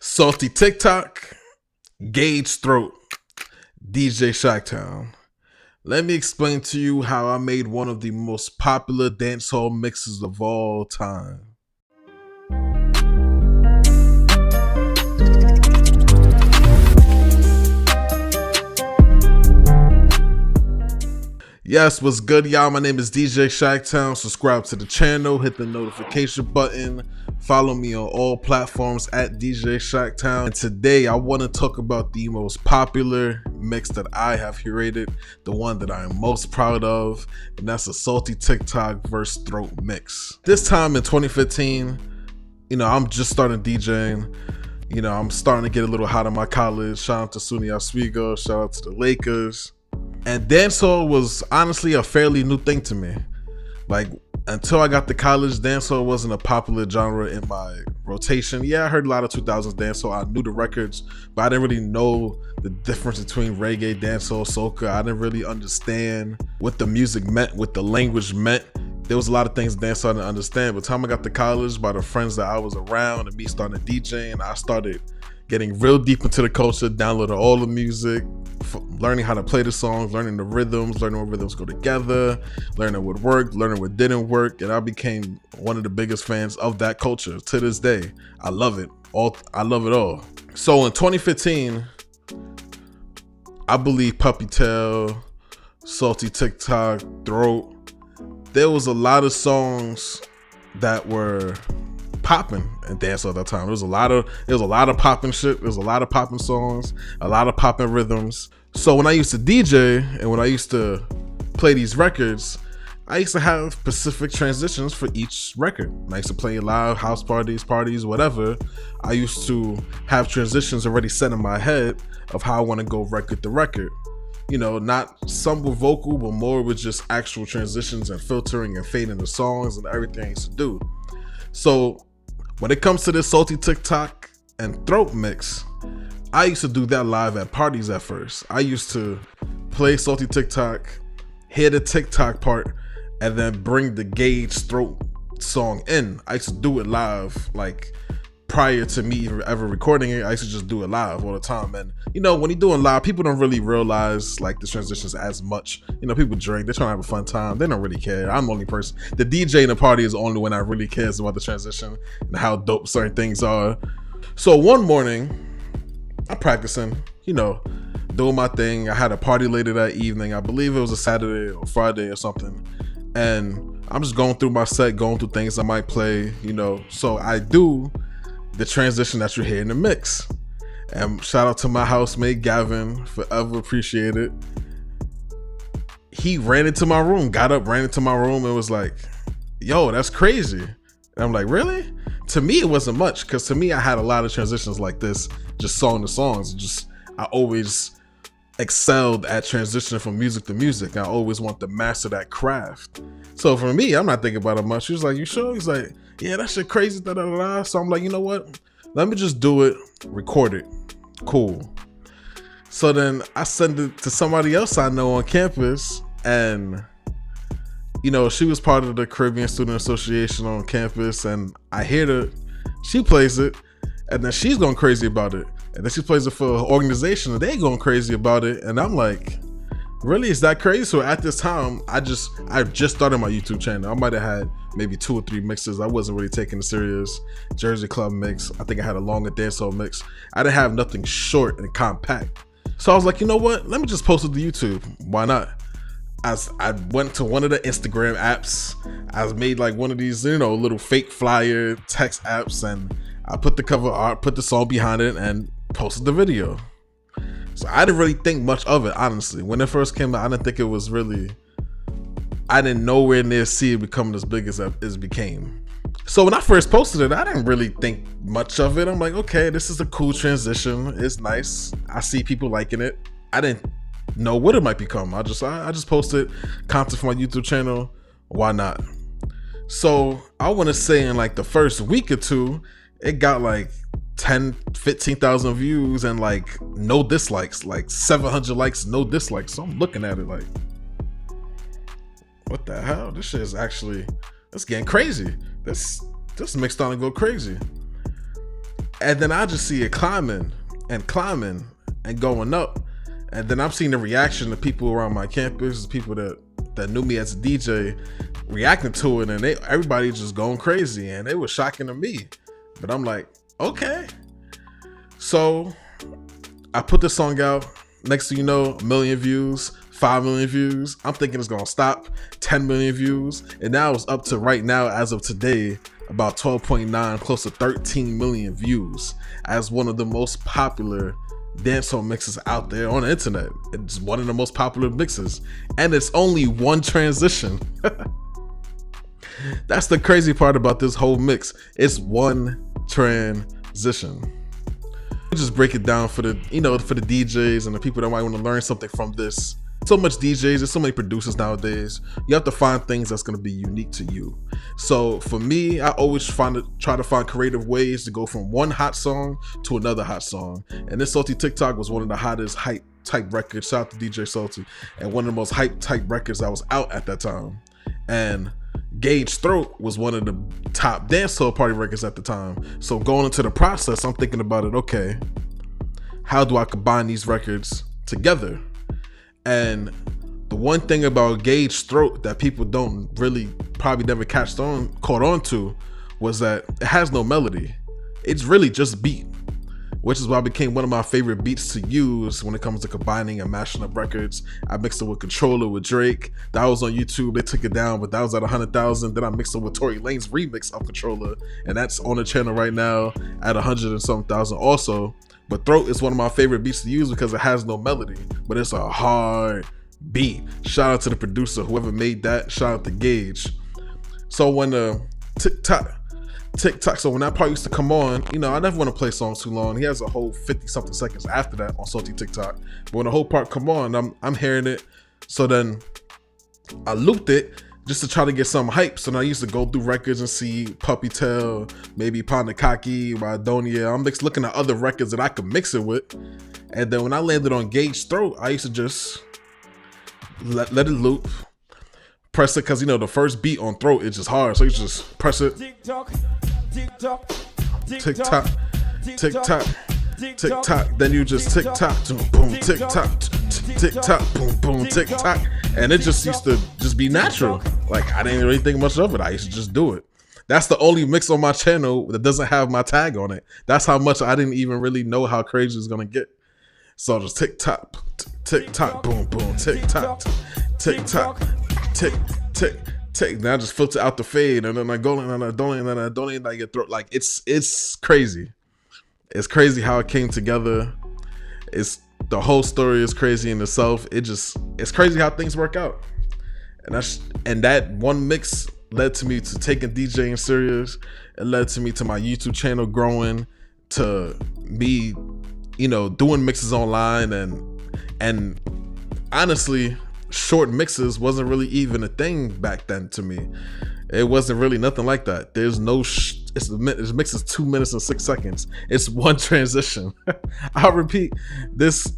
Salty Tic Toc, Gauge Throat, DJ ShaqTown. Let me explain to you how I made one of the most popular dancehall mixes of all time. Yes, what's good, y'all? My name is DJ ShaqTown. Subscribe to the channel, hit the notification button, follow me on all platforms at DJ ShaqTown. And today I want to talk about the most popular mix that I have curated, the one that I am most proud of, and that's a Salty Tic Toc verse Throat mix. This time in 2015, I'm just starting DJing. I'm starting to get a little hot in my college. Shout out to SUNY Oswego, shout out to the Lakers. And dancehall was honestly a fairly new thing to me. Like, until I got to college, dancehall wasn't a popular genre in my rotation. Yeah, I heard a lot of 2000s dancehall. I knew the records, but I didn't really know the difference between reggae, dancehall, soca. I didn't really understand what the music meant, what the language meant. There was a lot of things dancehall I didn't understand. By the time I got to college, by the friends that I was around and me starting DJing, I started getting real deep into the culture, downloading all the music, learning how to play the songs, learning the rhythms, learning what rhythms go together, learning what worked, learning what didn't work, and I became one of the biggest fans of that culture to this day. I love it all. I love it all. So in 2015, I believe Puppy Tail, Salty Tic Toc, Throat, there was a lot of songs that were popping and dancehall at that time. There was a lot of popping shit. There was a lot of popping songs, a lot of popping rhythms. So when I used to DJ and when I used to play these records, I used to have specific transitions for each record. I used to play live house parties, whatever. I used to have transitions already set in my head of how I want to go record to record. Not some were vocal, but more with just actual transitions and filtering and fading the songs and everything I used to do. So when it comes to this Salty Tic Toc and Throat mix, I used to do that live at parties at first. I used to play Salty Tic Toc, hear the Tic Toc part, and then bring the Gauge Throat song in. I used to do it live, like prior to me ever recording it. I used to just do it live all the time. And when you're doing live, people don't really realize like the transitions as much. People drink, they're trying to have a fun time, they don't really care. I'm the only person. The DJ in the party is the only one that really cares about the transition and how dope certain things are. So one morning, I'm practicing, doing my thing. I had a party later that evening. I believe it was a Saturday or Friday or something. And I'm just going through my set, going through things I might play, So I do the transition that you hear in the mix. And shout out to my housemate Gavin, forever appreciate it. He ran into my room, got up, ran into my room and was like, yo, that's crazy. And I'm like, really? To me, it wasn't much, because to me, I had a lot of transitions like this, just song to songs. I always excelled at transitioning from music to music. I always want to master that craft. So for me, I'm not thinking about it much. He was like, you sure? He's like, yeah, that shit crazy, da da da. So I'm like, you know what? Let me just do it, record it. Cool. So then I send it to somebody else I know on campus, and she was part of the Caribbean Student Association on campus, and I hear she plays it, and then she's going crazy about it, and then she plays it for an organization and they going crazy about it, and I'm like, really, is that crazy? So at this time, I just started my YouTube channel. I might have had maybe 2 or 3 mixes. I wasn't really taking it serious. Jersey Club mix. I think I had a longer dancehall mix. I didn't have nothing short and compact. So I was like, you know what? Let me just post it to YouTube. Why not? As I went to one of the Instagram apps, I made like one of these, little fake flyer text apps, and I put the cover art, put the song behind it, and posted the video. So I didn't really think much of it, honestly. When it first came out, I didn't think it was really, I didn't nowhere near see it becoming as big as it became. So when I first posted it, I didn't really think much of it. I'm like, okay, this is a cool transition. It's nice. I see people liking it. I didn't know what it might become. I just posted content for my YouTube channel. Why not? So I want to say in like the first week or two, it got like 15,000 views and like no dislikes, like 700 likes, no dislikes. So I'm looking at it like, what the hell? This shit is actually, it's getting crazy. This mix starting to go crazy. And then I just see it climbing and climbing and going up. And then I'm seeing the reaction of people around my campus, people that knew me as a DJ, reacting to it, and everybody just going crazy, and it was shocking to me. But I'm like, okay. So I put the song out. Next thing you know, 1 million views, 5 million views. I'm thinking it's gonna stop, 10 million views, and now it's up to right now, as of today, about 12.9, close to 13 million views, as one of the most popular dancehall mixes out there on the internet. It's one of the most popular mixes, and it's only one transition. That's the crazy part about this whole mix. It's one transition. Just break it down for the for the DJs and the people that might want to learn something from this. So much DJs, there's so many producers nowadays. You have to find things that's going to be unique to you. So for me, I always try to find creative ways to go from one hot song to another hot song. And this Salty Tic Toc was one of the hottest hype type records. Shout out to DJ Salty, and one of the most hype type records that was out at that time. And Gage Throat was one of the top dancehall party records at the time. So going into the process, I'm thinking about it. Okay, how do I combine these records together? And the one thing about Gage Throat that people don't really probably never caught on to was that it has no melody. It's really just beat, which is why it became one of my favorite beats to use when it comes to combining and mashing up records. I mixed it with Controller with Drake. That was on YouTube. They took it down, but that was at 100,000. Then I mixed it with Tory Lanez remix of Controller, and that's on the channel right now at 100 and some thousand also. But Throat is one of my favorite beats to use because it has no melody, but it's a hard beat. Shout out to the producer, whoever made that. Shout out to Gage. So when the Tic Toc, so when that part used to come on, I never want to play songs too long. He has a whole 50 something seconds after that on Salty Tic Toc. But when the whole part come on, I'm hearing it. So then I looped it just to try to get some hype. So now I used to go through records and see Puppy Tail, maybe Pandakaki, Radonia. I'm looking at other records that I could mix it with. And then when I landed on Gage Throat, I used to just let it loop, press it, because the first beat on Throat is just hard. So you just press it. Tick tock, tick tock, tick tock, tick tock, tick tock. Then you just tick tock, boom, tick tock, tick tock, boom, boom, tick tock. And it just used to just be natural. Like, I didn't really think much of it. I used to just do it. That's the only mix on my channel that doesn't have my tag on it. That's how much I didn't even really know how crazy it's gonna get. So just tick tock, boom, boom, tick tock, tick tock, tick, tick, tick. Now I just filter out the fade, and then I go and I don't, and then I don't even get throat. Like, it's crazy. It's crazy how it came together. The whole story is crazy in itself. It's crazy how things work out. And that one mix led to me to taking DJing serious. It led to me to my YouTube channel growing, to me, doing mixes online, and honestly, short mixes wasn't really even a thing back then to me. It wasn't really nothing like that. There's no this mix is 2 minutes and 6 seconds. It's one transition. I'll repeat, this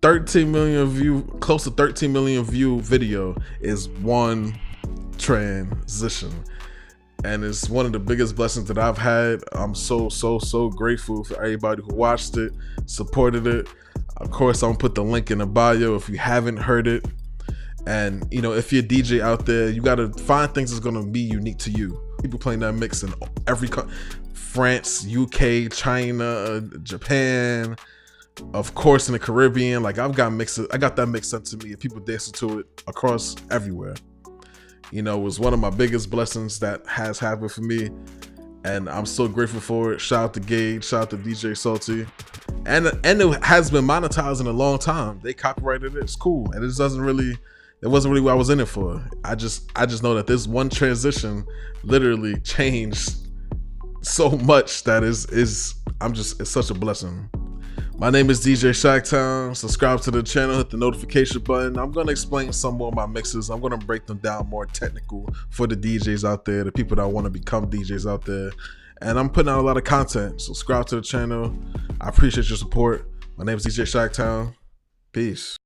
13 million view, close to 13 million view video is one transition. And it's one of the biggest blessings that I've had. I'm so grateful for everybody who watched it, supported it. Of course, I'm gonna put the link in the bio if you haven't heard it. And if you're a DJ out there, you gotta find things that's gonna be unique to you. People playing that mix in every country: France, UK, China, Japan, of course in the Caribbean. Like, I got that mix sent to me, and people dancing to it across everywhere. It was one of my biggest blessings that has happened for me, and I'm so grateful for it. Shout out to Gage, shout out to DJ Salty, and it has been monetized in a long time. They copyrighted it. It's cool, and it wasn't really what I was in it for. I just know that this one transition literally changed so much that it's such a blessing. My name is DJ ShaqTown. Subscribe to the channel, hit the notification button. I'm gonna explain some more of my mixes. I'm gonna break them down more technical for the DJs out there, the people that want to become DJs out there. And I'm putting out a lot of content. Subscribe to the channel. I appreciate your support. My name is DJ ShaqTown. Peace.